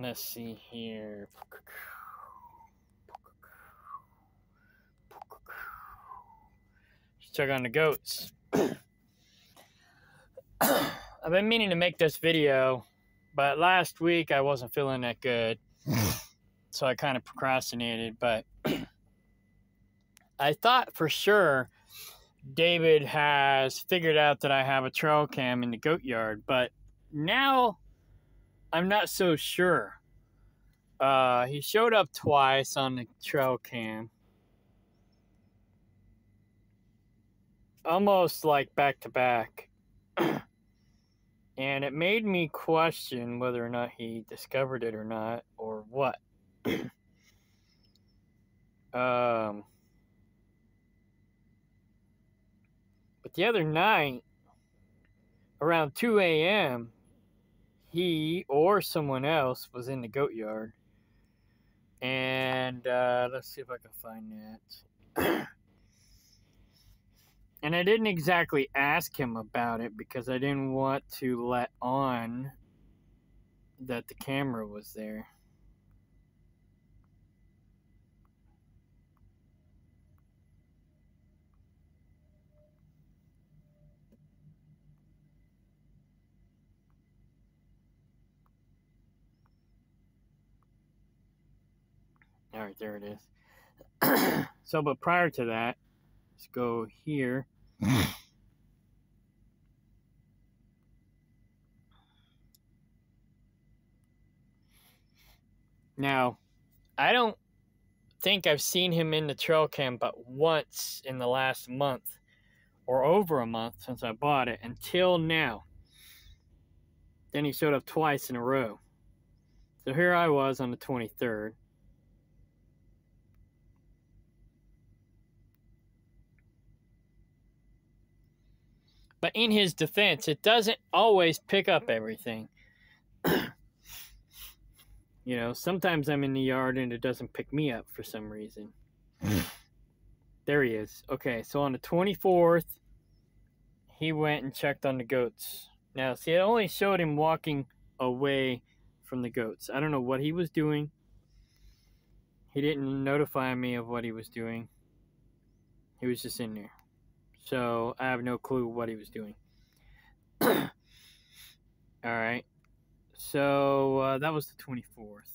Let's see here. Let's check on the goats. I've been meaning to make this video, but last week I wasn't feeling that good, so I kind of procrastinated. But I thought for sure David has figured out that I have a trail cam in the goat yard, but now I'm not so sure. He showed up twice on the trail cam, almost like back to back. And it made me question whether or not he discovered it or not, or what. But the other night, around 2 a.m., he or someone else was in the goat yard. And let's see if I can find that. And I didn't exactly ask him about it because I didn't want to let on that the camera was there. All right, there it is. So, but prior to that, let's go here. Now, I don't think I've seen him in the trail cam but once in the last month, or over a month since I bought it, until now. Then he showed up twice in a row. So here I was on the 23rd. But in his defense, it doesn't always pick up everything. You know, sometimes I'm in the yard and it doesn't pick me up for some reason. There he is. Okay, so on the 24th, he went and checked on the goats. Now, see, it only showed him walking away from the goats. I don't know what he was doing. He didn't notify me of what he was doing. He was just in there. So, I have no clue what he was doing. Alright. So, that was the 24th.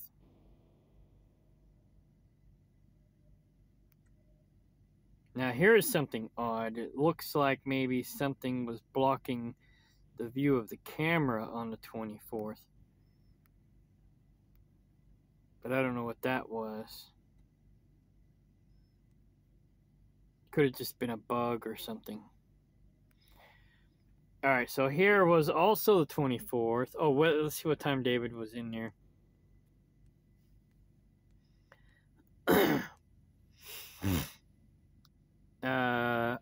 Now, here is something odd. It looks like maybe something was blocking the view of the camera on the 24th. But I don't know what that was. Could have just been a bug or something. Alright, so here was also the 24th. Oh, well, let's see what time David was in there. Uh,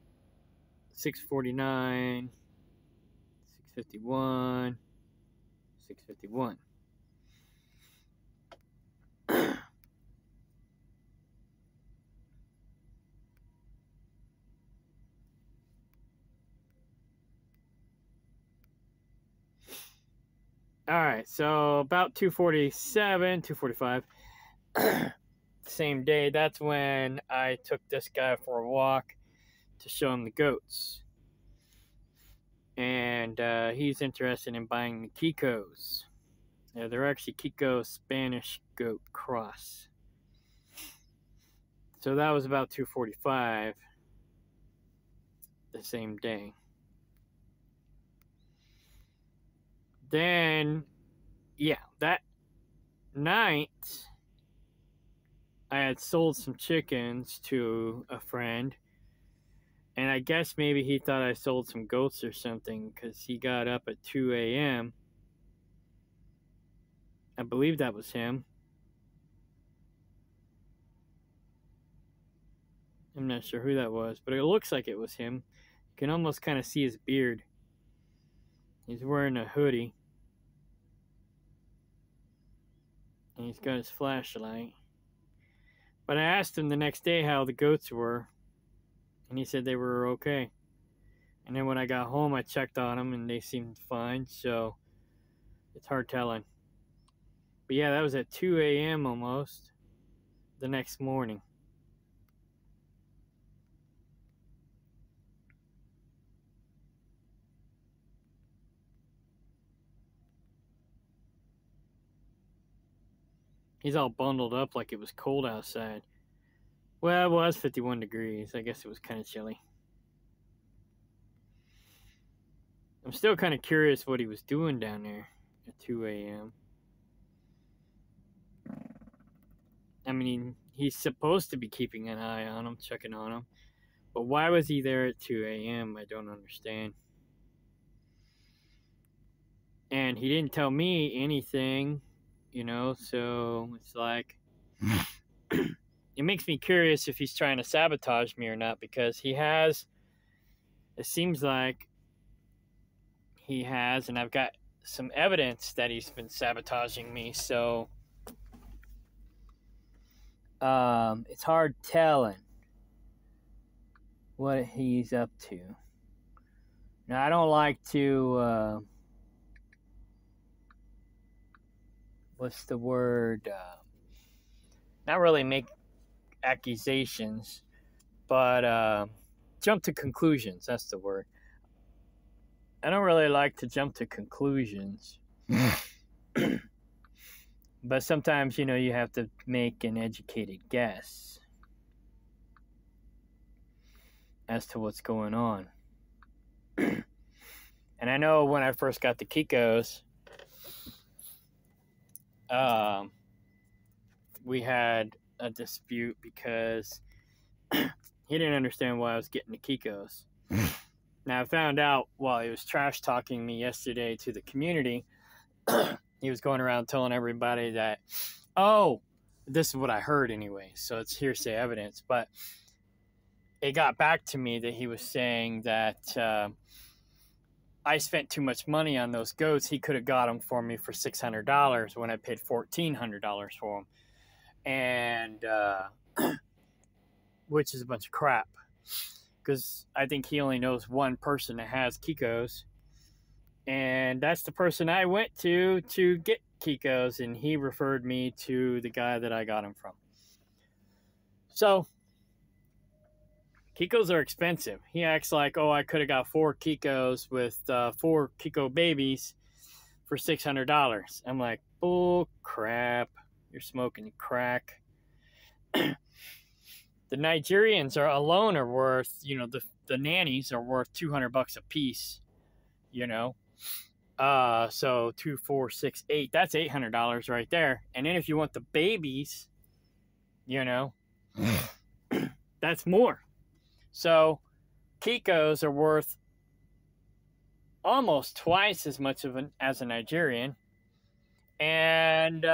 6:49, 6:51, 6:51. Alright, so about 2:47, 2:45, same day, that's when I took this guy for a walk to show him the goats. And he's interested in buying the Kikos. Yeah, they're actually Kiko Spanish goat cross. So that was about 2:45 the same day. Then, yeah, that night, I had sold some chickens to a friend. And I guess maybe he thought I sold some goats or something because he got up at 2 a.m. I believe that was him. I'm not sure who that was, but it looks like it was him. You can almost kind of see his beard. He's wearing a hoodie. And he's got his flashlight. But I asked him the next day how the goats were. And he said they were okay. And then when I got home, I checked on them and they seemed fine. So it's hard telling. But yeah, that was at 2 a.m. almost the next morning. He's all bundled up like it was cold outside. Well, it was 51 degrees. I guess it was kind of chilly. I'm still kind of curious what he was doing down there at 2 a.m. I mean, he's supposed to be keeping an eye on him, checking on him. But why was he there at 2 a.m.? I don't understand. And he didn't tell me anything, so it's like, it makes me curious if he's trying to sabotage me or not, because it seems like he has, and I've got some evidence that he's been sabotaging me, so it's hard telling what he's up to. Now, I don't like to, what's the word? Not really make accusations, but jump to conclusions. That's the word. I don't really like to jump to conclusions. But sometimes, you have to make an educated guess as to what's going on. And I know when I first got the Kikos, we had a dispute because he didn't understand why I was getting the Kikos. Now, I found out while he was trash talking me yesterday to the community, he was going around telling everybody that, this is what I heard anyway, so it's hearsay evidence, but it got back to me that he was saying that I spent too much money on those goats. He could have got them for me for $600 when I paid $1,400 for them. And, which is a bunch of crap. Because I think he only knows one person that has Kikos. And that's the person I went to get Kikos. And he referred me to the guy that I got them from. So, Kikos are expensive. He acts like, I could have got 4 Kikos with 4 Kiko babies for $600. I'm like, bull crap. You're smoking crack. The Nigerians are worth, the nannies are worth $200 a piece, so 2, 4, 6, 8, that's $800 right there. And then if you want the babies, that's more. So Kikos are worth almost twice as much as a Nigerian. And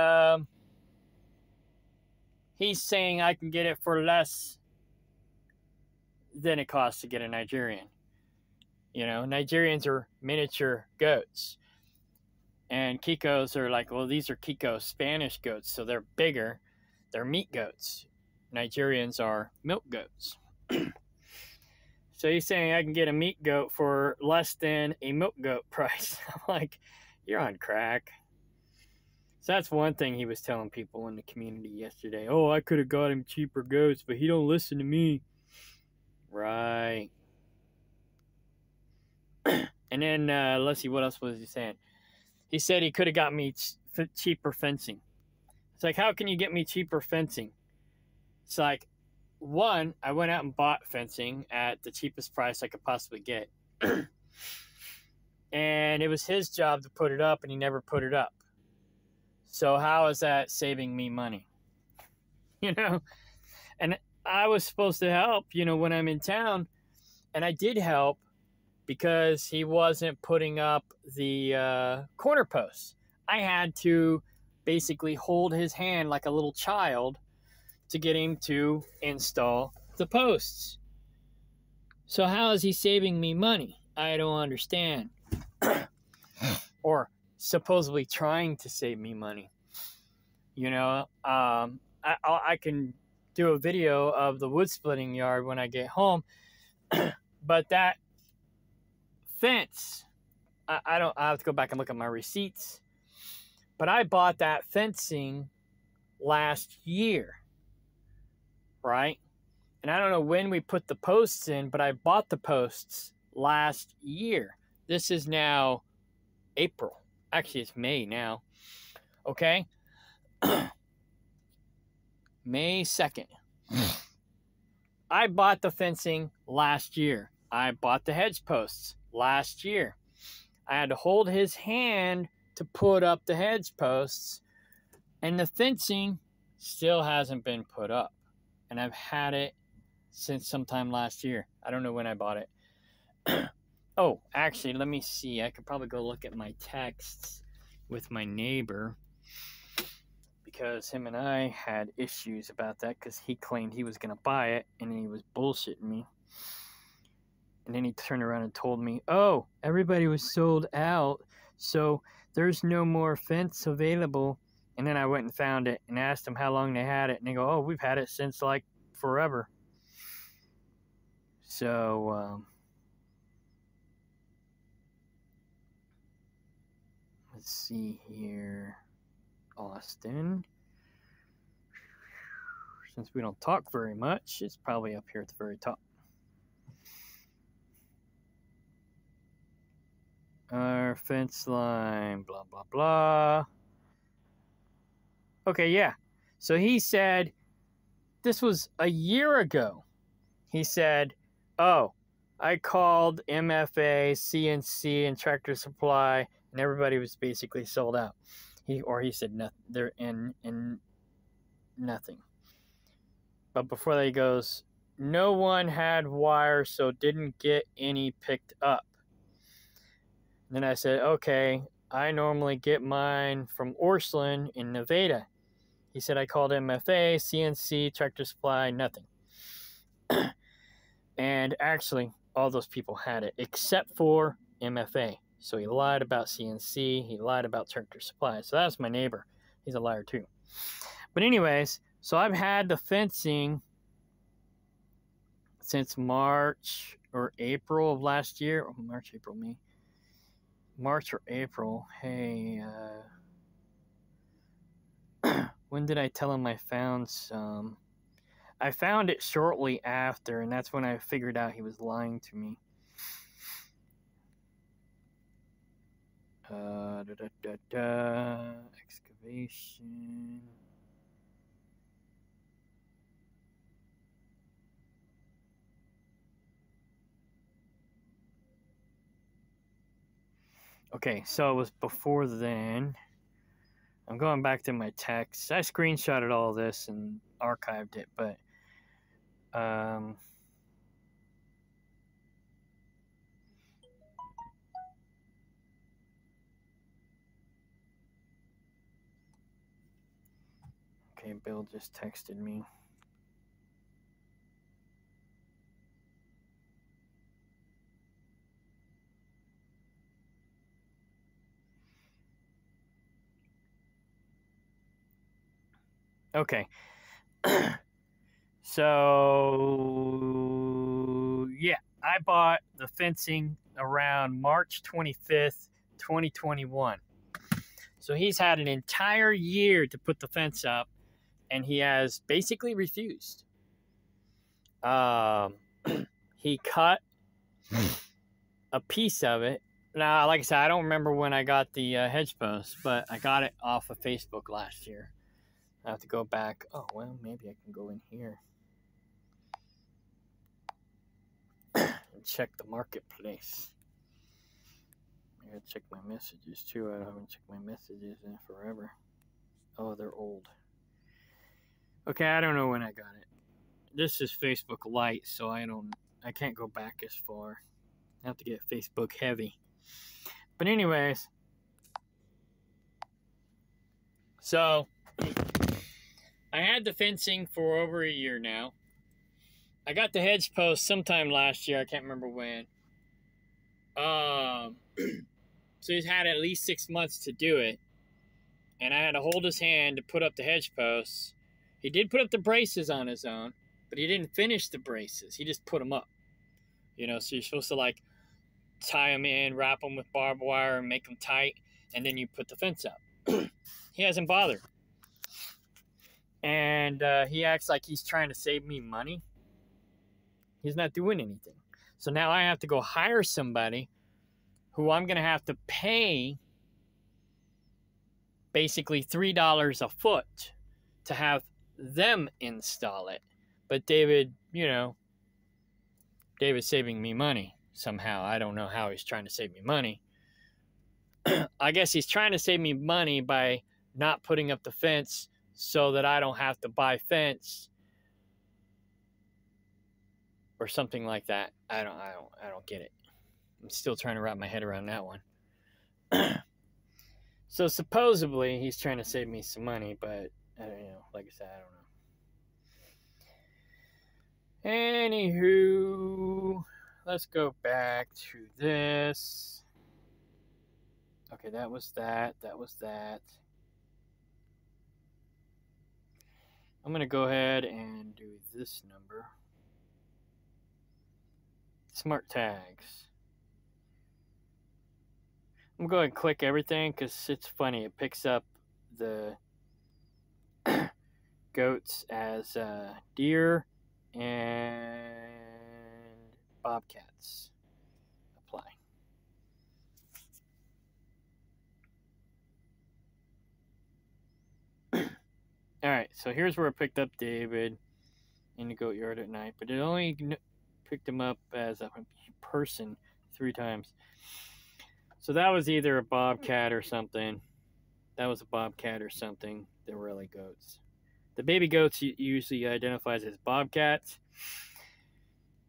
he's saying I can get it for less than it costs to get a Nigerian. Nigerians are miniature goats. And Kikos are like, these are Kiko Spanish goats, so they're bigger. They're meat goats. Nigerians are milk goats. So he's saying I can get a meat goat for less than a milk goat price. I'm like, you're on crack. So that's one thing he was telling people in the community yesterday. I could have got him cheaper goats, but he don't listen to me. Right. And then, let's see, what else was he saying? He said he could have got me cheaper fencing. It's like, how can you get me cheaper fencing? It's like, one, I went out and bought fencing at the cheapest price I could possibly get. And it was his job to put it up, and he never put it up. So how is that saving me money? And I was supposed to help, when I'm in town. And I did help because he wasn't putting up the corner posts. I had to basically hold his hand like a little child to get him to install the posts. So how is he saving me money? I don't understand. Or supposedly trying to save me money. I can do a video of the wood splitting yard when I get home. But that fence, I have to go back and look at my receipts. But I bought that fencing last year, right? And I don't know when we put the posts in, but I bought the posts last year. This is now April. Actually, it's May now. Okay? May 2nd. I bought the fencing last year. I bought the hedge posts last year. I had to hold his hand to put up the hedge posts, and the fencing still hasn't been put up. And I've had it since sometime last year. I don't know when I bought it. Oh, actually, let me see. I could probably go look at my texts with my neighbor, because him and I had issues about that, because he claimed he was going to buy it, and he was bullshitting me. And then he turned around and told me, oh, everybody was sold out, so there's no more fence available. And then I went and found it and asked them how long they had it. And they go, oh, we've had it since like forever. So, let's see here. Austin. Since we don't talk very much, it's probably up here at the very top. Our fence line, blah, blah, blah. Okay, yeah. So he said, this was a year ago. He said, oh, I called MFA, CNC, and Tractor Supply, and everybody was basically sold out. He said nothing. They're in nothing. But before that, he goes, no one had wire, so didn't get any picked up. And then I said, okay, I normally get mine from Orscheln in Nevada. He said, I called MFA, CNC, Tractor Supply, nothing. And actually, all those people had it, except for MFA. So he lied about CNC, he lied about Tractor Supply. So that's my neighbor. He's a liar too. But anyways, so I've had the fencing since March or April of last year. Oh, March, April, May. March or April. Hey, when did I tell him I found some? I found it shortly after, and that's when I figured out he was lying to me. Excavation. Okay, so it was before then. I'm going back to my texts. I screenshotted all this and archived it, but okay, Bill just texted me. Okay. So, yeah, I bought the fencing around March 25th, 2021. So he's had an entire year to put the fence up, and he has basically refused. He cut a piece of it. Now, like I said, I don't remember when I got the hedge post, but I got it off of Facebook last year. I have to go back. Oh, well, maybe I can go in here and check the marketplace. I gotta check my messages too. I haven't checked my messages in forever. Oh, they're old. Okay, I don't know when I got it. This is Facebook Lite, so I can't go back as far. I have to get Facebook Heavy. But anyways, so I had the fencing for over a year now. I got the hedge post sometime last year. I can't remember when. So he's had at least 6 months to do it. And I had to hold his hand to put up the hedge posts. He did put up the braces on his own, but he didn't finish the braces. He just put them up. You know, so you're supposed to like tie them in, wrap them with barbed wire and make them tight, and then you put the fence up. he hasn't bothered. And he acts like he's trying to save me money. He's not doing anything. So now I have to go hire somebody who I'm going to have to pay basically $3 a foot to have them install it. But David's saving me money somehow. I don't know how he's trying to save me money. I guess he's trying to save me money by not putting up the fence so that I don't have to buy fence or something like that. I don't get it. I'm still trying to wrap my head around that one. So supposedly he's trying to save me some money, but like I said, I don't know. Anywho, let's go back to this. Okay, that was that. That was that. I'm going to go ahead and do this number. Smart tags. I'm going to go ahead and click everything because it's funny. It picks up the goats as deer and bobcats. Apply. All right, so here's where I picked up David in the goat yard at night, but it only picked him up as a person 3 times. So that was either a bobcat or something. That was a bobcat or something. They're really goats. The baby goats usually identifies as bobcats,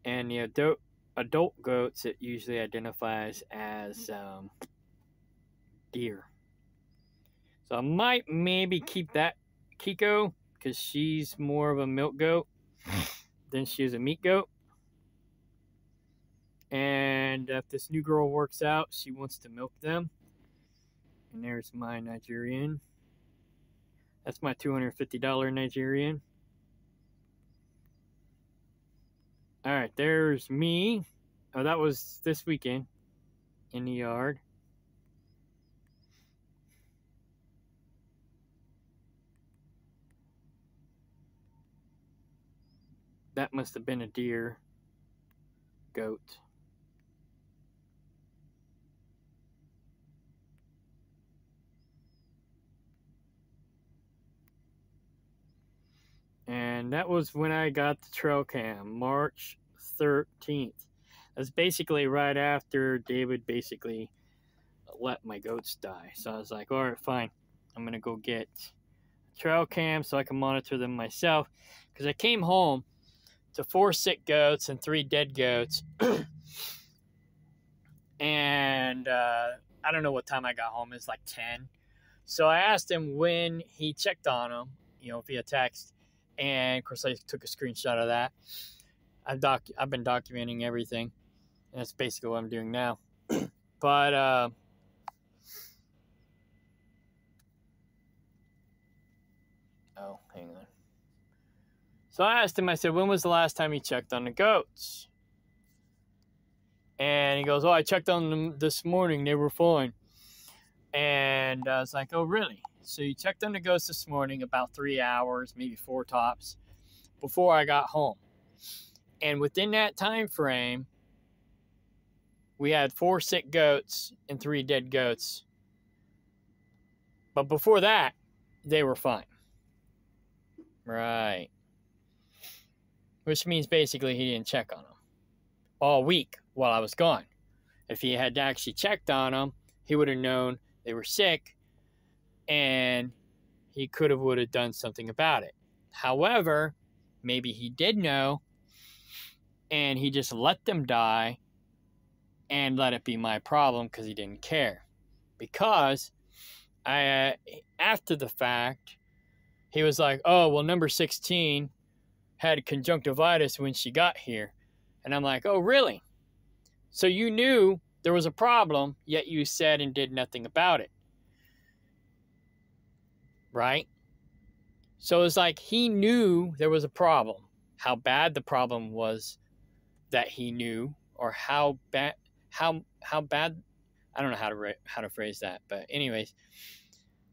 and the adult goats it usually identifies as deer. So I might maybe keep that Kiko because she's more of a milk goat than she is a meat goat. And if this new girl works out, she wants to milk them. And there's my Nigerian. That's my $250 Nigerian. All right, there's me. Oh, that was this weekend in the yard. That must have been a deer goat. And that was when I got the trail cam, March 13th. That's basically right after David basically let my goats die. So I was like, all right, fine. I'm going to go get a trail cam so I can monitor them myself. Because I came home to 4 sick goats and 3 dead goats. And I don't know what time I got home. It's like 10. So I asked him when he checked on them, via text. And of course, I took a screenshot of that. I've been documenting everything, and that's basically what I'm doing now. But oh, hang on. So I asked him. I said, "When was the last time you checked on the goats?" And he goes, "Oh, I checked on them this morning. They were fine." And I was like, "Oh, really?" So you checked on the goats this morning about 3 hours, maybe 4 tops, before I got home. And within that time frame, we had 4 sick goats and 3 dead goats. But before that, they were fine. Right. Which means basically he didn't check on them all week while I was gone. If he had actually checked on them, he would have known they were sick, and he would have done something about it. However, maybe he did know, and he just let them die and let it be my problem because he didn't care. Because after the fact, he was like, "Oh, well, number 16 had conjunctivitis when she got here." And I'm like, "Oh, really? So you knew there was a problem, yet you said and did nothing about it." Right? So it's like he knew there was a problem. How bad the problem was that he knew, or how bad, I don't know how to phrase that, but anyways,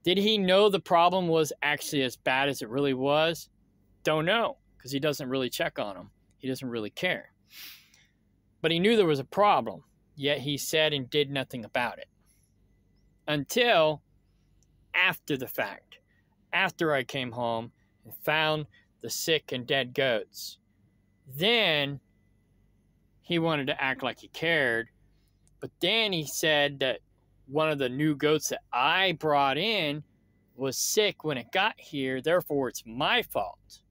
Did he know the problem was actually as bad as it really was? Don't know, because he doesn't really check on them. He doesn't really care. But he knew there was a problem, yet he said and did nothing about it. Until after the fact. After I came home and found the sick and dead goats. Then he wanted to act like he cared. But then he said that one of the new goats that I brought in was sick when it got here, therefore it's my fault.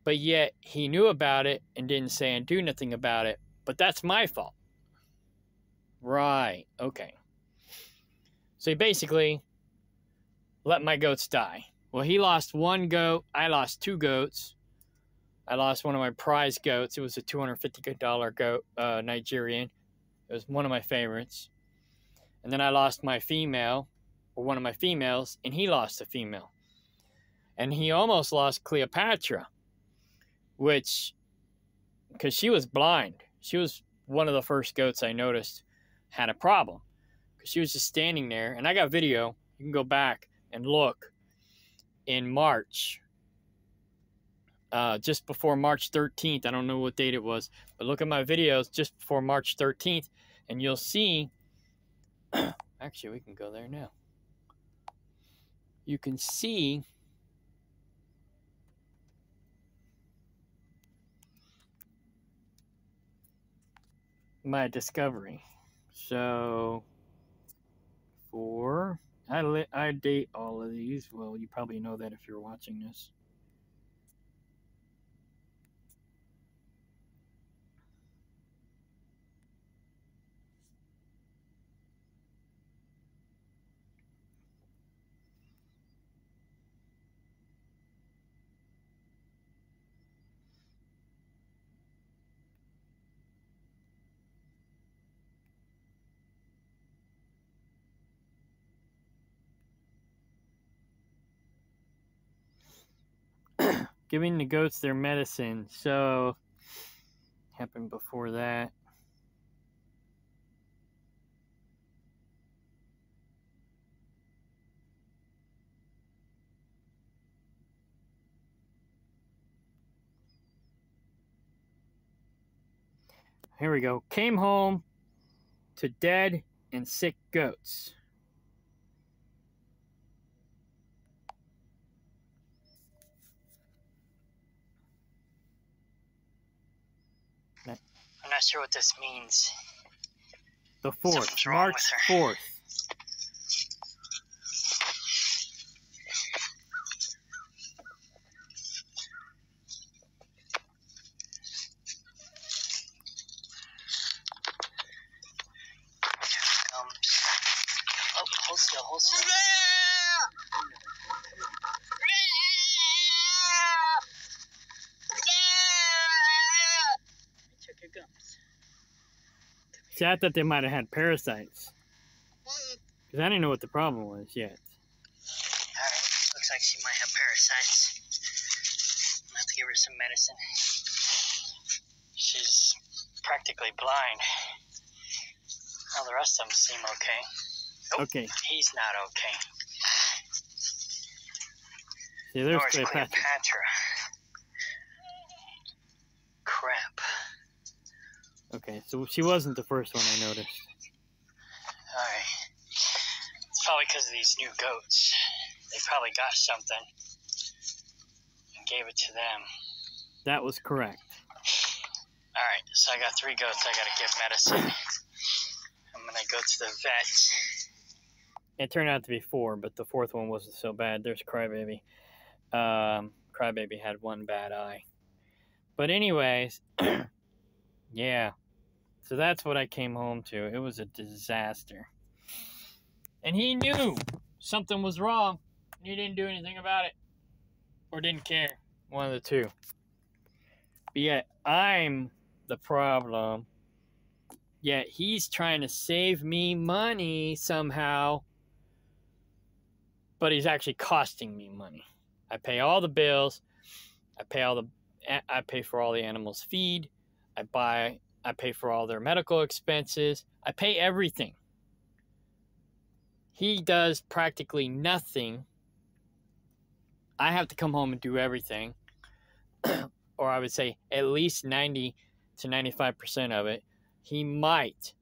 But yet he knew about it and didn't say and do nothing about it, but that's my fault. Right, okay. So he basically let my goats die. Well, he lost one goat, I lost two goats. I lost one of my prize goats. It was a $250 goat, Nigerian. It was one of my favorites. And then I lost my female, or one of my females, and he lost a female. And he almost lost Cleopatra, which, because she was blind. She was one of the first goats I noticed had a problem. Because she was just standing there, and I got video. You can go back and look in March. Just before March 13th. I don't know what date it was, but look at my videos just before March 13th, and you'll see. Actually, we can go there now. You can see my discovery. So, I date all of these. Well, you probably know that if you're watching this. Giving the goats their medicine. So, happened before that. Here we go. Came home to dead and sick goats. I'm not sure what this means. The 4th, March 4th. Oh, hold still, hold still. Check your gums. See, I thought they might have had parasites. Because I didn't know what the problem was yet. Alright, looks like she might have parasites. I'll have to give her some medicine. She's practically blind. Well, the rest of them seem okay. Nope, Okay. he's not okay. See, there's North Cleopatra. Cleopatra. Crap. Okay, so she wasn't the first one I noticed. Alright. It's probably because of these new goats. They probably got something and gave it to them. That was correct. Alright, so I got 3 goats I gotta give medicine. I'm gonna go to the vet. It turned out to be 4, but the 4th one wasn't so bad. There's Crybaby. Crybaby had one bad eye. But anyways, yeah. So that's what I came home to. It was a disaster. And he knew something was wrong. And he didn't do anything about it. Or didn't care. One of the two. But yet, I'm the problem. Yet, he's trying to save me money somehow. But he's actually costing me money. I pay all the bills. I pay for all the animals' feed. I pay for all their medical expenses. I pay everything. he does practically nothing. I have to come home and do everything. Or I would say at least 90 to 95% of it. He might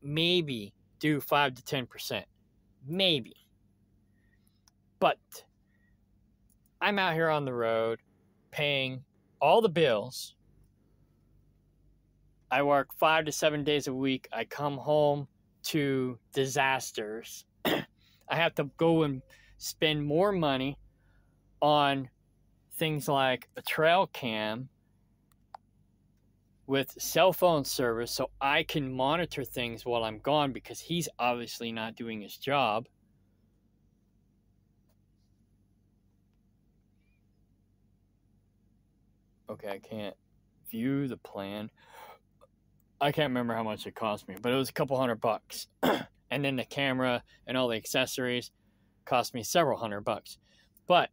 maybe do 5 to 10%. Maybe. But I'm out here on the road paying all the bills. I work 5 to 7 days a week. I come home to disasters. I have to go and spend more money on things like a trail cam with cell phone service so I can monitor things while I'm gone, because he's obviously not doing his job. Okay, I can't view the plan. I can't remember how much it cost me, but it was a couple $100. And then the camera and all the accessories cost me several $100. But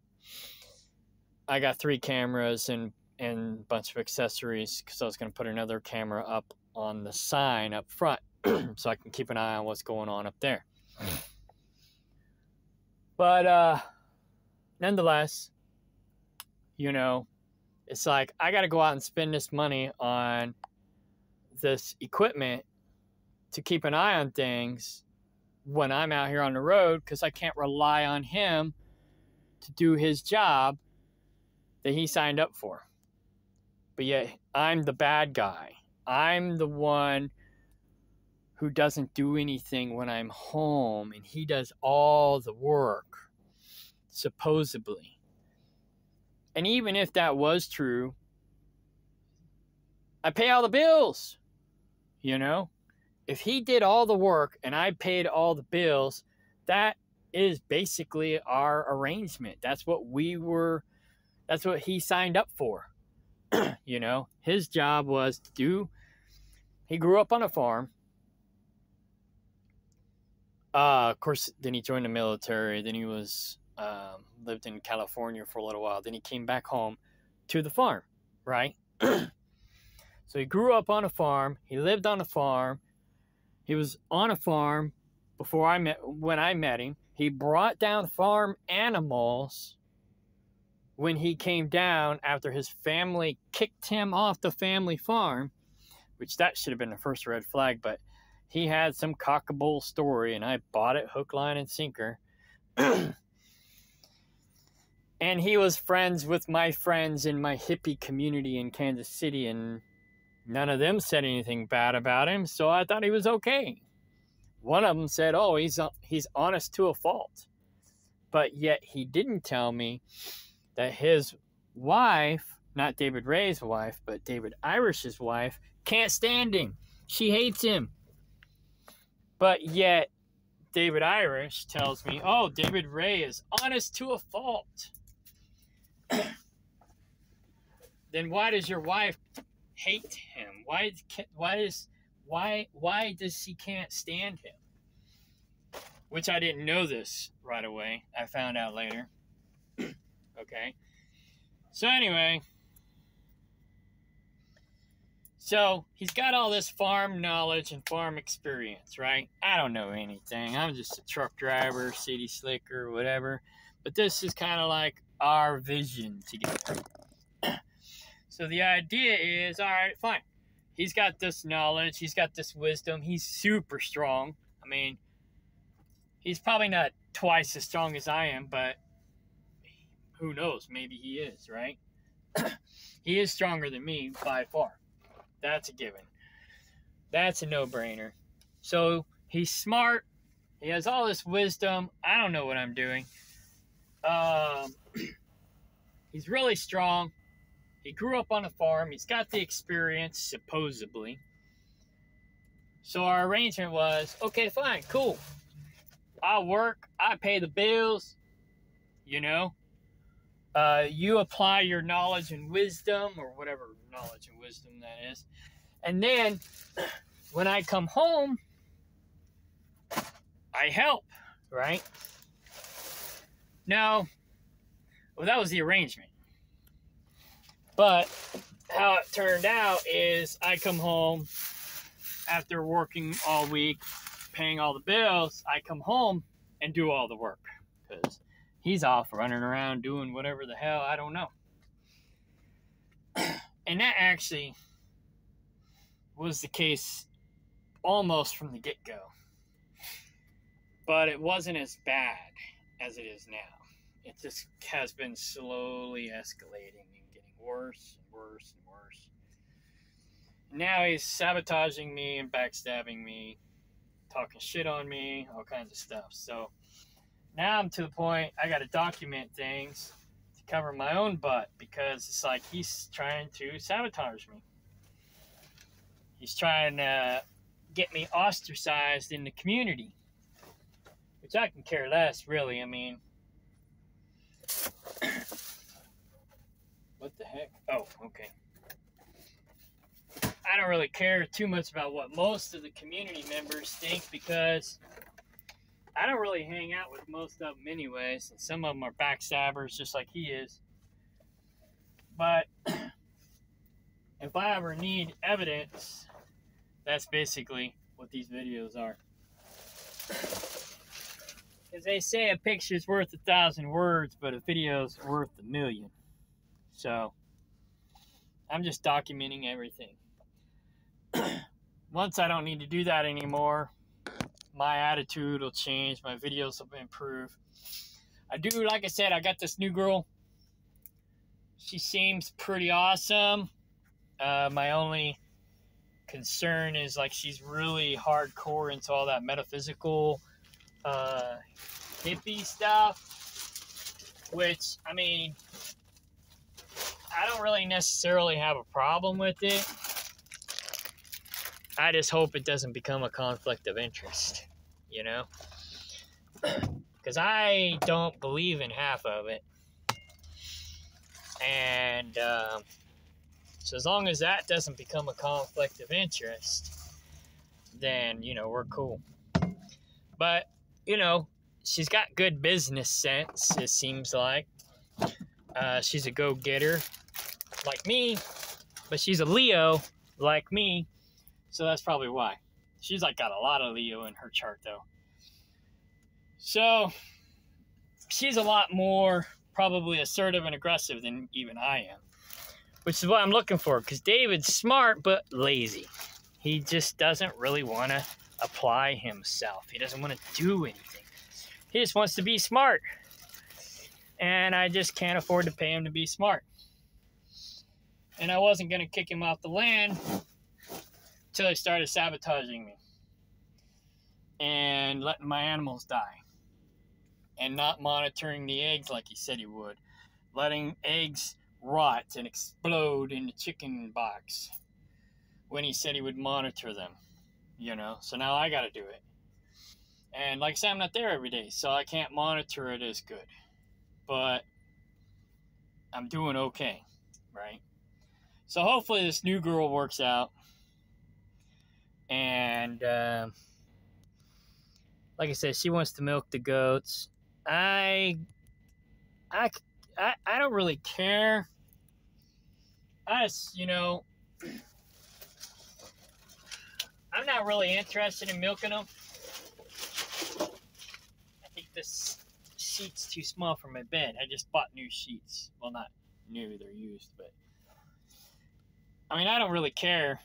I got 3 cameras and a bunch of accessories because I was going to put another camera up on the sign up front so I can keep an eye on what's going on up there. But nonetheless, you know, it's like I got to go out and spend this money on this equipment to keep an eye on things when I'm out here on the road, because I can't rely on him to do his job that he signed up for. But yet I'm the bad guy. I'm the one who doesn't do anything when I'm home, and he does all the work, supposedly. And even if that was true, I pay all the bills, you know? If he did all the work and I paid all the bills, that is basically our arrangement. That's what he signed up for. You know, his job was to do, he grew up on a farm. Of course, then he joined the military. Then he was, lived in California for a little while. Then he came back home to the farm, right? So he grew up on a farm. He lived on a farm. He was on a farm when I met him. He brought down farm animals when he came down after his family kicked him off the family farm, which that should have been the first red flag, but he had some cockable story, and I bought it hook, line, and sinker. And he was friends with my friends in my hippie community in Kansas City, and none of them said anything bad about him, so I thought he was okay. One of them said, oh, he's honest to a fault. But yet he didn't tell me that his wife, not David Ray's wife, but David Irish's wife, can't stand him. She hates him. But yet David Irish tells me, oh, David Ray is honest to a fault. Then why does your wife hate him? Why does she can't stand him? Which I didn't know this right away. I found out later. Okay. So anyway, so he's got all this farm knowledge and farm experience, right? I don't know anything. I'm just a truck driver, city slicker, whatever. But this is kind of like our vision together. So the idea is, all right, fine. He's got this knowledge. He's got this wisdom. He's super strong. I mean, he's probably not twice as strong as I am, but who knows? Maybe he is, right? He is stronger than me by far. That's a given. That's a no-brainer. So he's smart. He has all this wisdom. I don't know what I'm doing. He's really strong. He grew up on a farm. He's got the experience, supposedly. So our arrangement was, okay, fine, cool. I'll work. I pay the bills. You know? You apply your knowledge and wisdom, or whatever knowledge and wisdom that is. And then, when I come home, I help, right? Now, well, that was the arrangement. But how it turned out is I come home after working all week, paying all the bills, I come home and do all the work because he's off running around doing whatever the hell, I don't know. And that actually was the case almost from the get-go. But it wasn't as bad as it is now. It just has been slowly escalating and getting worse and worse and worse. Now he's sabotaging me and backstabbing me, talking shit on me, all kinds of stuff. So now I'm to the point I got to document things to cover my own butt because it's like he's trying to sabotage me. He's trying to get me ostracized in the community, which I can care less, really. I mean, what the heck? Oh, okay. I don't really care too much about what most of the community members think because I don't really hang out with most of them anyways, and some of them are backstabbers just like he is. But if I ever need evidence, that's basically what these videos are. Because they say a picture's worth 1,000 words, but a video's worth 1,000,000. So I'm just documenting everything. Once I don't need to do that anymore, my attitude will change, my videos will improve. Like I said, I got this new girl. She seems pretty awesome. My only concern is like she's really hardcore into all that metaphysical hippie stuff, which, I mean, I don't really necessarily have a problem with it. I just hope it doesn't become a conflict of interest, you know? Because I don't believe in half of it. And so as long as that doesn't become a conflict of interest, then, you know, we're cool. But, you know, she's got good business sense, it seems like. She's a go-getter, like me, but she's a Leo, like me. So that's probably why. She's like got a lot of Leo in her chart though. So she's a lot more probably assertive and aggressive than even I am. Which is what I'm looking for, because David's smart but lazy. He just doesn't really want to apply himself. He doesn't want to do anything. He just wants to be smart. And I just can't afford to pay him to be smart. And I wasn't going to kick him off the land until he started sabotaging me and letting my animals die and not monitoring the eggs like he said he would, letting eggs rot and explode in the chicken box when he said he would monitor them, you know. So now I got to do it. And like I said, I'm not there every day, so I can't monitor it as good, but I'm doing okay, right? So hopefully this new girl works out. And like I said, she wants to milk the goats. I don't really care. I just, you know, I'm not really interested in milking them. I think this sheet's too small for my bed. I just bought new sheets. Well, not new, they're used, but I mean, I don't really care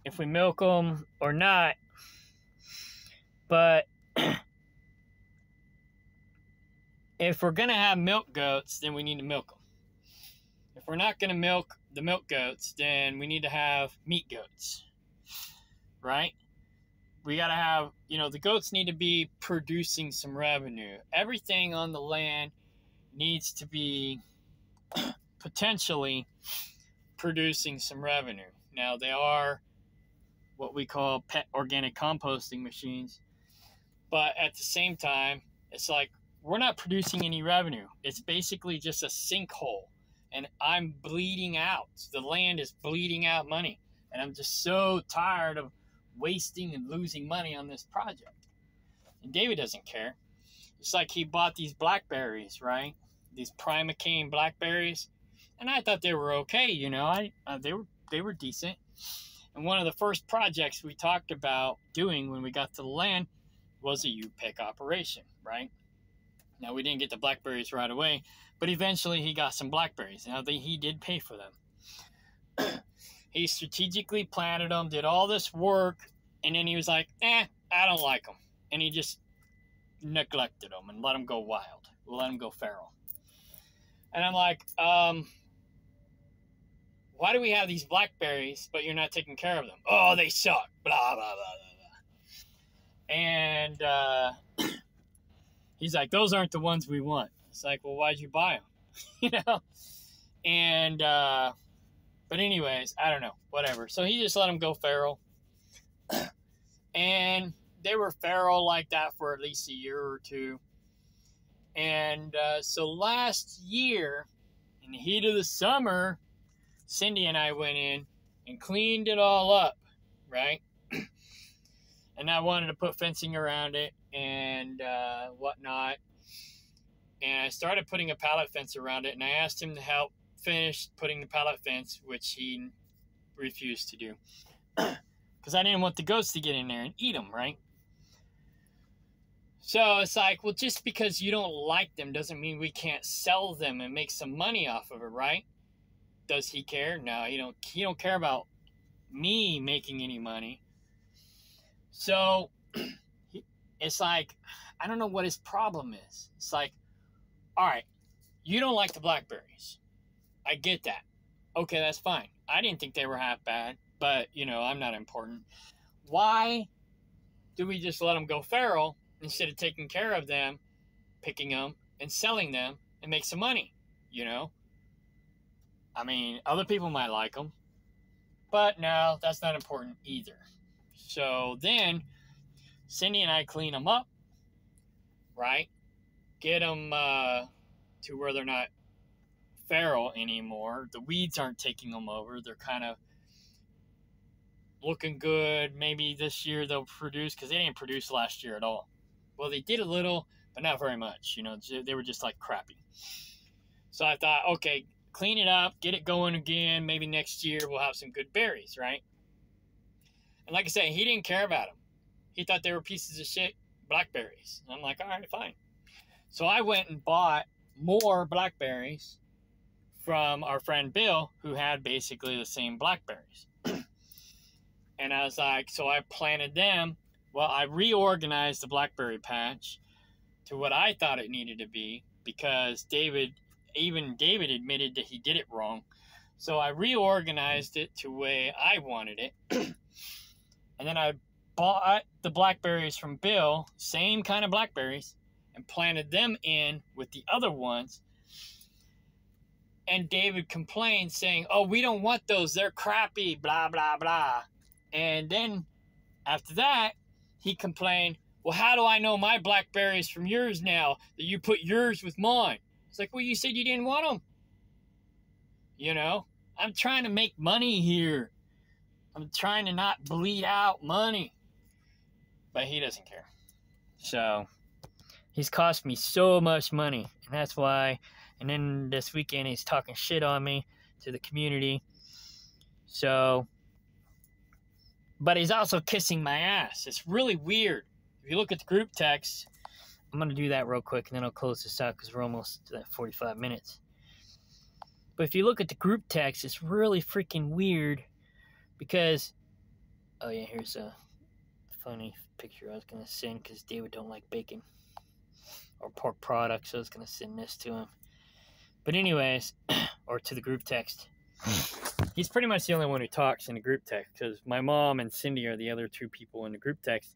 if we milk them or not, but if we're gonna have milk goats, then we need to milk them. If we're not gonna milk the milk goats, then we need to have meat goats, right? We gotta have, you know, the goats need to be producing some revenue. Everything on the land needs to be potentially producing some revenue. Now, they are what we call pet organic composting machines. But at the same time, it's like we're not producing any revenue. It's basically just a sinkhole. And I'm bleeding out. The land is bleeding out money. And I'm just so tired of wasting and losing money on this project. And David doesn't care. It's like he bought these blackberries, right? These Primacane blackberries. And I thought they were okay, you know. They were decent. And one of the first projects we talked about doing when we got to the land was a U-pick operation, right? Now, we didn't get the blackberries right away, but eventually he got some blackberries. Now, he did pay for them. He strategically planted them, did all this work, and then he was like, I don't like them. And he just neglected them and let them go wild, let them go feral. And I'm like, why do we have these blackberries, but you're not taking care of them? Oh, they suck, blah, blah, blah, blah, blah. And he's like, those aren't the ones we want. It's like, well, why'd you buy them? You know? And, but anyways, I don't know, whatever. So he just let them go feral. And they were feral like that for at least a year or two. And so last year, in the heat of the summer, Cindy and I went in and cleaned it all up, right? And I wanted to put fencing around it and whatnot. And I started putting a pallet fence around it, and I asked him to help finish putting the pallet fence, which he refused to do. Because I didn't want the goats to get in there and eat them, right? So it's like, well, just because you don't like them doesn't mean we can't sell them and make some money off of it, right? Does he care? No, he don't care about me making any money. So it's like, I don't know what his problem is. It's like, all right, you don't like the blackberries. I get that. Okay, that's fine. I didn't think they were half bad, but, I'm not important. Why do we just let them go feral instead of taking care of them, picking them, and selling them and make some money, I mean, other people might like them, but no, that's not important either. So then Cindy and I clean them up, right? Get them to where they're not feral anymore. The weeds aren't taking them over. They're kind of looking good. Maybe this year they'll produce, because they didn't produce last year at all. Well, they did a little, but not very much. They were just like crappy. So I thought, okay, clean it up, get it going again. Maybe next year we'll have some good berries, right? And like I said, he didn't care about them. He thought they were pieces of shit blackberries. And I'm like, all right, fine. So I went and bought more blackberries from our friend Bill, who had basically the same blackberries. And I was like, so I planted them. Well, I reorganized the blackberry patch to what I thought it needed to be, because David admitted that he did it wrong. So I reorganized it to the way I wanted it. And then I bought the blackberries from Bill, same kind of blackberries, and planted them in with the other ones. And David complained, saying, oh, we don't want those. They're crappy, blah, blah, blah. And then after that, he complained, well, how do I know my blackberries from yours now that you put yours with mine? It's like, well, you said you didn't want them. I'm trying to make money here. I'm trying to not bleed out money. But he doesn't care. So he's cost me so much money. And that's why. And then this weekend he's talking shit on me to the community. So, but he's also kissing my ass. It's really weird. If you look at the group text, I'm going to do that real quick and then I'll close this out because we're almost at 45 minutes. But if you look at the group text, it's really freaking weird because, oh yeah, here's a funny picture I was going to send because David don't like bacon or pork products, so I was going to send this to him. But anyways, or to the group text. He's pretty much the only one who talks in the group text because my mom and Cindy are the other two people in the group text,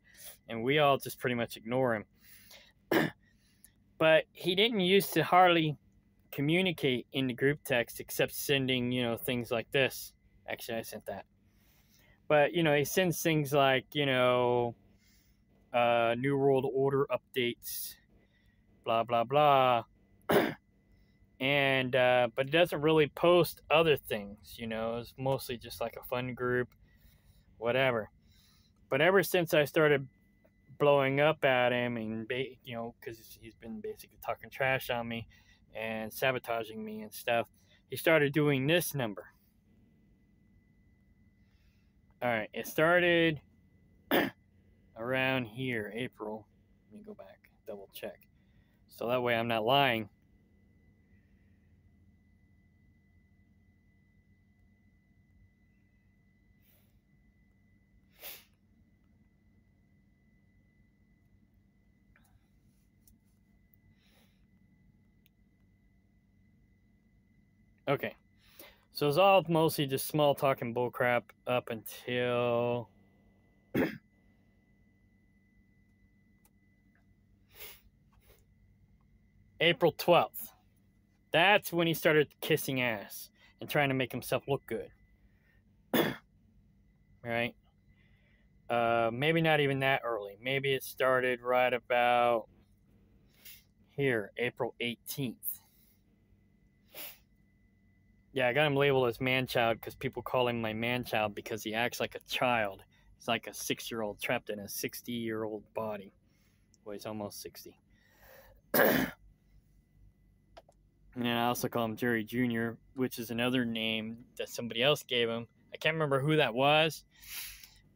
and we all just pretty much ignore him. But he didn't used to hardly communicate in the group text except sending, things like this. Actually, I sent that. But, he sends things like, New World Order updates, blah, blah, blah. And, but it doesn't really post other things, It's mostly just like a fun group, whatever. But ever since I started blowing up at him and, because he's been basically talking trash on me and sabotaging me and stuff, he started doing this number. All right, it started around here, April. Let me go back, double check. So that way I'm not lying. Okay. So it's all mostly just small talk and bullcrap up until April 12th. That's when he started kissing ass and trying to make himself look good. Right? Maybe not even that early. Maybe it started right about here, April 18th. Yeah, I got him labeled as man-child because people call him my man-child because he acts like a child. He's like a 6-year-old trapped in a 60-year-old body. Well, he's almost 60. And I also call him Jerry Jr., which is another name that somebody else gave him. I can't remember who that was,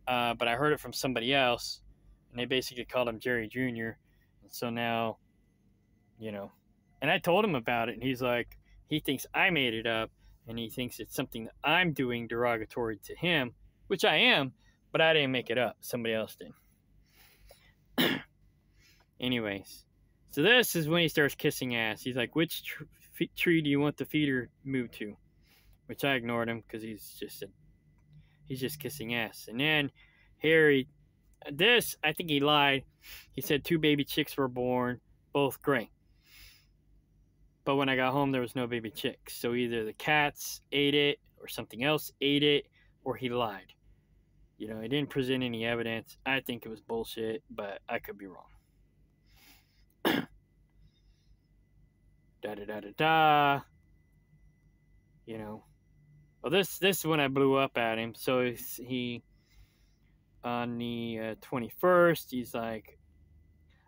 but I heard it from somebody else, and they basically called him Jerry Jr. And so now, you know, and I told him about it, and he's like, he thinks I made it up, and he thinks it's something that I'm doing derogatory to him, which I am, but I didn't make it up. Somebody else did. Anyways, so this is when he starts kissing ass. He's like, which tree do you want the feeder moved to? Which I ignored him because he's just kissing ass. And then Harry, I think he lied. He said 2 baby chicks were born, both gray. But when I got home, there was no baby chicks. So either the cats ate it, or something else ate it, or he lied. You know, he didn't present any evidence. I think it was bullshit, but I could be wrong. Da-da-da-da-da. You know. Well, this is when I blew up at him. So he on the 21st, he's like,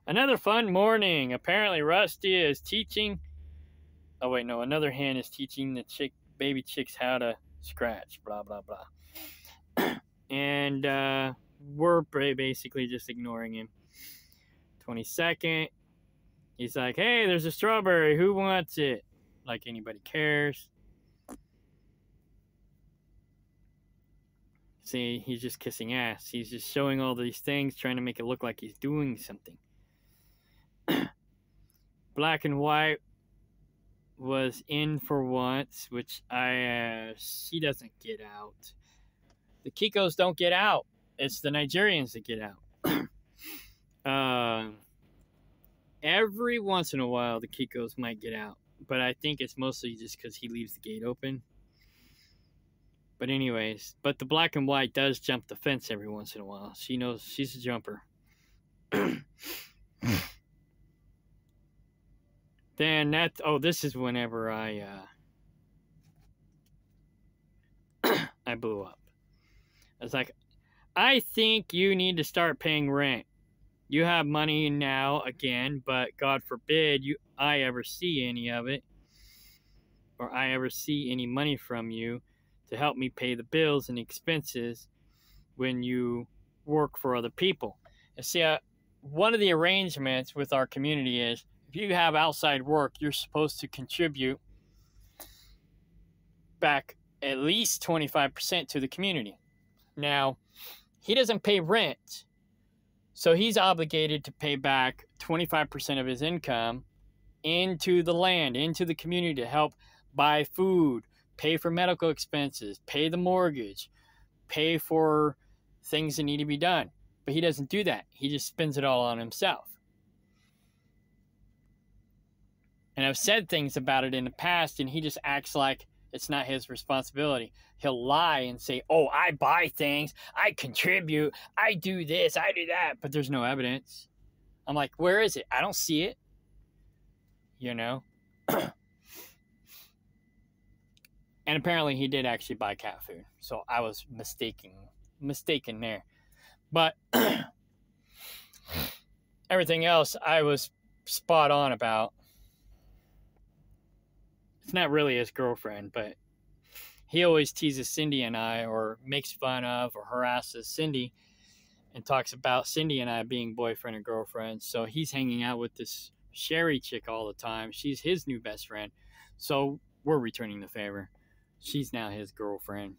another fun morning. Apparently Rusty is teaching. Oh, wait, no. Another hen is teaching the baby chicks how to scratch. Blah, blah, blah. And we're basically just ignoring him. 22nd, he's like, hey, there's a strawberry. Who wants it? Like anybody cares. See, he's just kissing ass. He's just showing all these things, trying to make it look like he's doing something. Black and White was in for once, which she doesn't get out. The Kikos don't get out. It's the Nigerians that get out. Every once in a while, the Kikos might get out, but I think it's mostly just because he leaves the gate open. But anyways, but the Black and White does jump the fence every once in a while. She knows she's a jumper. Then this is whenever I blew up. I was like, I think you need to start paying rent. You have money now again, but God forbid I ever see any of it, or I ever see any money from you to help me pay the bills and the expenses when you work for other people. And see, one of the arrangements with our community is if you have outside work, you're supposed to contribute back at least 25% to the community. Now, he doesn't pay rent, so he's obligated to pay back 25% of his income into the land, into the community to help buy food, pay for medical expenses, pay the mortgage, pay for things that need to be done. But he doesn't do that. He just spends it all on himself. And I've said things about it in the past, and he just acts like it's not his responsibility. He'll lie and say, oh, I buy things, I contribute, I do this, I do that, but there's no evidence. I'm like, where is it? I don't see it. You know? And apparently he did actually buy cat food. So I was mistaken there. But everything else I was spot on about. It's not really his girlfriend, but he always teases Cindy and I, or makes fun of or harasses Cindy. and talks about Cindy and I being boyfriend and girlfriend. So he's hanging out with this Sherry chick all the time. She's his new best friend. So we're returning the favor. She's now his girlfriend.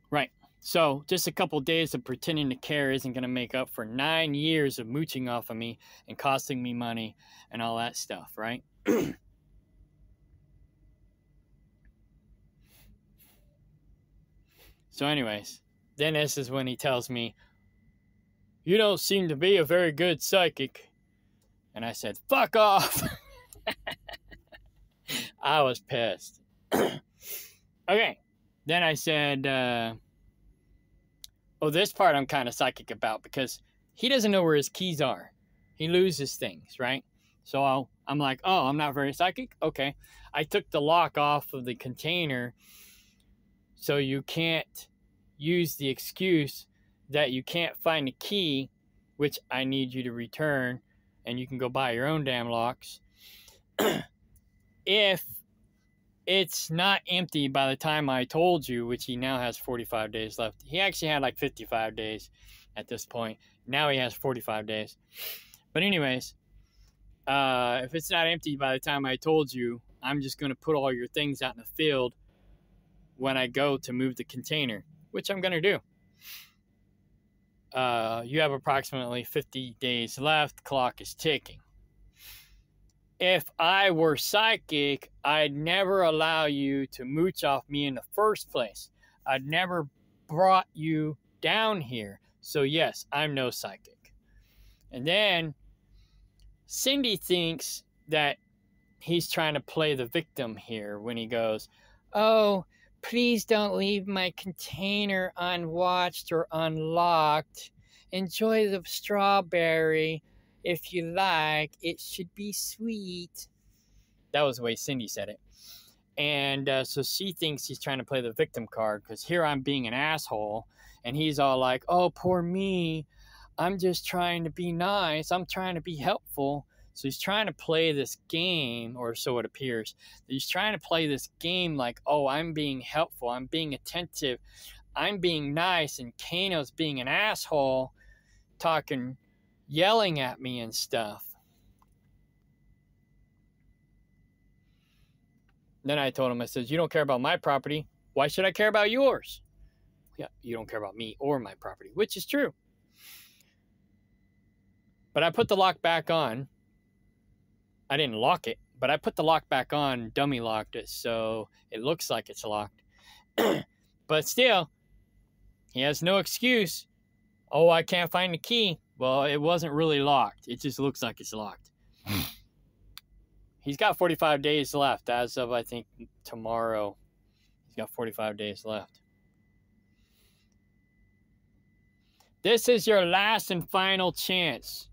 Right. So just a couple days of pretending to care isn't going to make up for 9 years of mooching off of me and costing me money and all that stuff, right? So anyways, then this is when he tells me, "You don't seem to be a very good psychic." And I said, "Fuck off." I was pissed. Okay. Then I said, oh, this part I'm kind of psychic about because he doesn't know where his keys are. He loses things, right? So I'm like, oh, I'm not very psychic? Okay. I took the lock off of the container so you can't use the excuse that you can't find the key, which I need you to return, and you can go buy your own damn locks. If it's not empty by the time I told you, which he now has 45 days left. He actually had like 55 days at this point. Now he has 45 days. But anyways, if it's not empty by the time I told you, I'm just going to put all your things out in the field when I go to move the container, which I'm going to do. You have approximately 50 days left. Clock is ticking. If I were psychic, I'd never allow you to mooch off me in the first place. I'd never brought you down here. So yes, I'm no psychic. And then Cindy thinks that he's trying to play the victim here when he goes, "Oh, please don't leave my container unwatched or unlocked. Enjoy the strawberry. If you like, it should be sweet." That was the way Cindy said it. And so she thinks he's trying to play the victim card because here I'm being an asshole. And he's all like, "Oh, poor me. I'm just trying to be nice. I'm trying to be helpful." So he's trying to play this game, or so it appears. He's trying to play this game like, oh, I'm being helpful. I'm being attentive. I'm being nice. And Kano's being an asshole, yelling at me and stuff. Then I told him, I said, "You don't care about my property. Why should I care about yours?" Yeah, you don't care about me or my property, which is true. But I put the lock back on. I didn't lock it, but I put the lock back on, dummy locked it, so it looks like it's locked. But still, he has no excuse. "Oh, I can't find the key." Well, it wasn't really locked. It just looks like it's locked. He's got 45 days left as of, I think, tomorrow. He's got 45 days left. This is your last and final chance.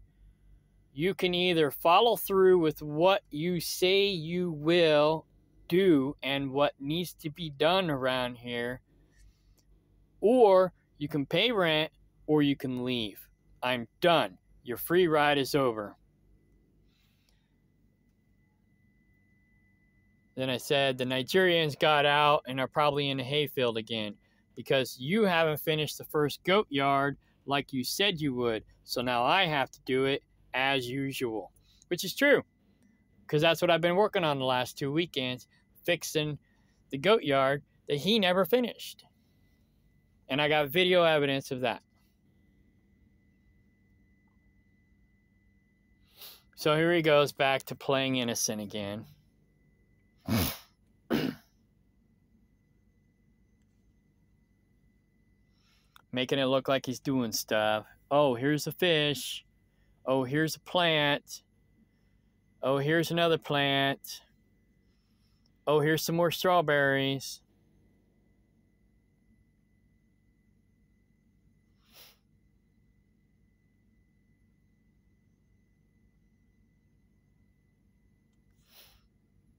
You can either follow through with what you say you will do and what needs to be done around here, or you can pay rent, or you can leave. I'm done. Your free ride is over. Then I said, the Nigerians got out and are probably in the hayfield again because you haven't finished the first goat yard like you said you would. So now I have to do it as usual, which is true because that's what I've been working on the last 2 weekends, fixing the goat yard that he never finished. And I got video evidence of that. So here he goes back to playing innocent again. Making it look like he's doing stuff. Oh, here's a fish. Oh, here's a plant. Oh, here's another plant. Oh, here's some more strawberries.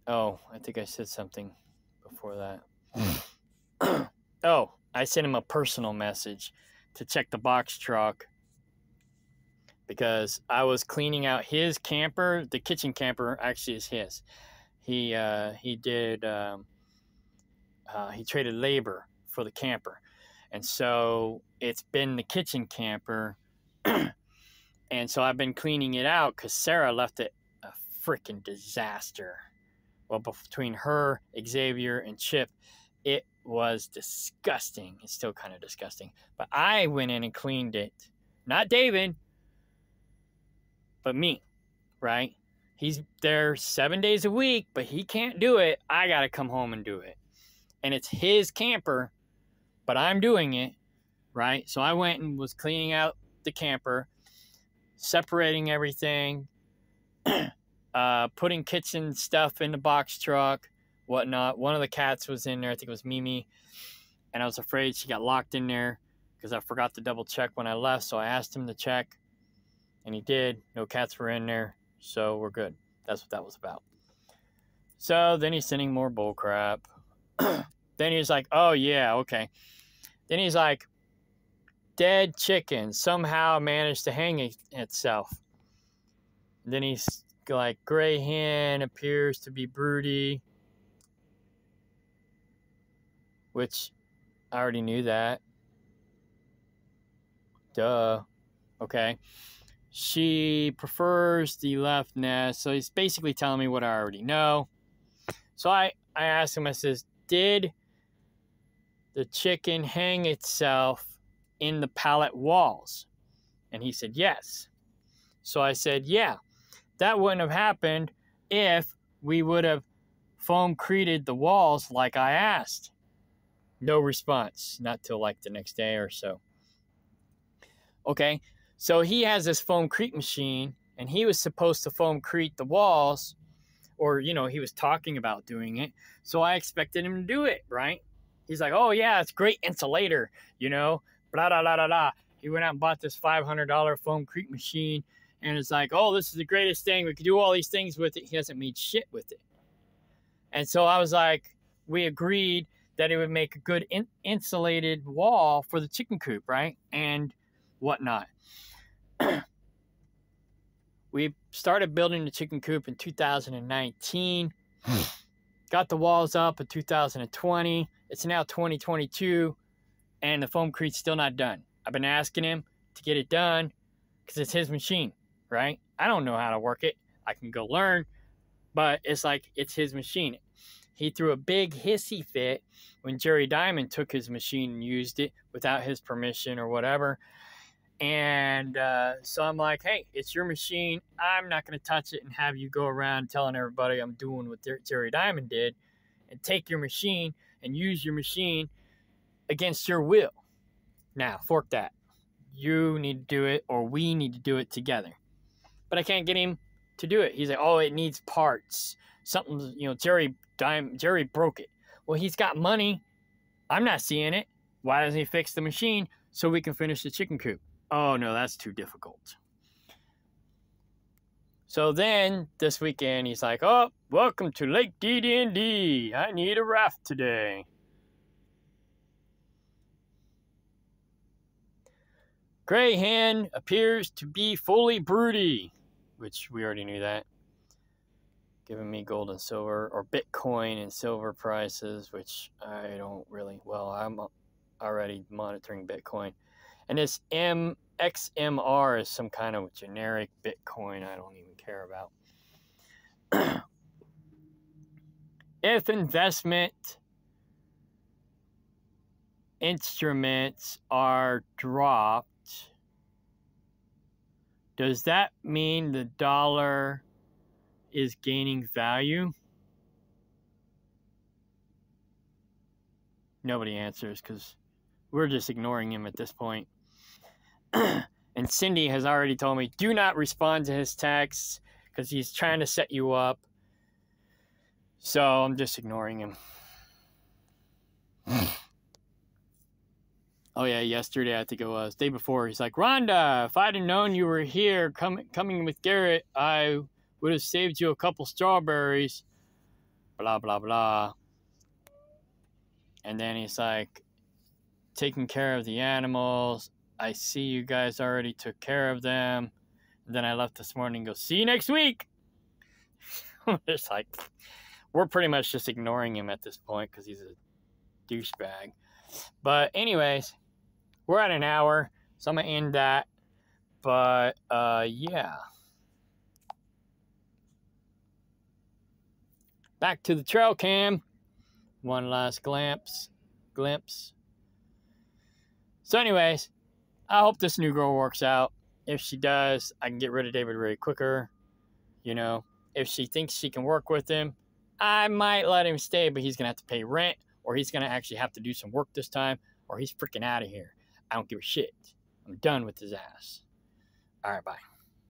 Oh, I think I said something before that. Oh, I sent him a personal message to check the box truck because I was cleaning out his camper. The kitchen camper actually is his. He did he traded labor for the camper. And so it's been the kitchen camper. And so I've been cleaning it out because Sarah left it a freaking disaster. Well, between her, Xavier, and Chip, it was disgusting. It's still kind of disgusting. But I went in and cleaned it. Not David, but me, right? He's there 7 days a week, but he can't do it. I got to come home and do it. And it's his camper, but I'm doing it, right? So I went and was cleaning out the camper, separating everything, putting kitchen stuff in the box truck, whatnot. One of the cats was in there. I think it was Mimi. And I was afraid she got locked in there because I forgot to double check when I left. So I asked him to check, and he did. No cats were in there, so we're good. That's what that was about. So then he's sending more bull crap. Then he's like, oh, yeah, okay. Then he's like, dead chicken somehow managed to hang itself. And then he's like, gray hen appears to be broody, which I already knew that. Duh. Okay. She prefers the left nest. So he's basically telling me what I already know. So I asked him, I says, did the chicken hang itself in the pallet walls? And he said, yes. So I said, yeah, that wouldn't have happened if we would have foam-creted the walls like I asked. No response, not till like the next day or so. Okay, so he has this foam-crete machine, and he was supposed to foam-crete the walls, or, you know, he was talking about doing it, so I expected him to do it, right? He's like, oh, yeah, it's great insulator, you know, blah, blah, blah, blah, blah. He went out and bought this $500 foam-crete machine, and it's like, oh, this is the greatest thing. We could do all these things with it. He hasn't made shit with it. And so I was like, we agreed that it would make a good insulated wall for the chicken coop, right? And whatnot. We started building the chicken coop in 2019. Got the walls up in 2020. It's now 2022, and the foam-crete's still not done. I've been asking him to get it done because it's his machine, right? I don't know how to work it. I can go learn, but it's like it's his machine. He threw a big hissy fit when Jerry Diamond took his machine and used it without his permission or whatever. And so I'm like, hey, it's your machine. I'm not going to touch it and have you go around telling everybody I'm doing what Jerry Diamond did, and take your machine and use your machine against your will. Now, fork that. You need to do it, or we need to do it together. But I can't get him to do it. He's like, oh, it needs parts. Something, you know, Jerry broke it. Well, he's got money. I'm not seeing it. Why doesn't he fix the machine so we can finish the chicken coop? Oh, no, that's too difficult. So then, this weekend, he's like, oh, welcome to Lake DD&D. I need a raft today. Gray hen appears to be fully broody, which we already knew that. Giving me gold and silver, or Bitcoin and silver prices, which I don't really, well, I'm already monitoring Bitcoin. And this XMR is some kind of generic Bitcoin I don't even care about. If investment instruments are dropped, does that mean the dollar is gaining value? Nobody answers because we're just ignoring him at this point. And Cindy has already told me, do not respond to his texts because he's trying to set you up. So I'm just ignoring him. Oh yeah, yesterday I think it was, day before, he's like, Rhonda, if I'd have known you were here coming with Garrett, I would have saved you a couple strawberries. Blah, blah, blah. And then he's like, taking care of the animals. I see you guys already took care of them. And then I left this morning and go, see you next week. It's like, we're pretty much just ignoring him at this point because he's a douchebag. But anyways, we're at an hour, so I'm going to end that. But, yeah. Back to the trail cam. One last glimpse. So anyways, I hope this new girl works out. If she does, I can get rid of David Ray quicker. You know, if she thinks she can work with him, I might let him stay, but he's going to have to pay rent, or he's going to actually have to do some work this time, or he's freaking out of here. I don't give a shit. I'm done with his ass. All right, bye.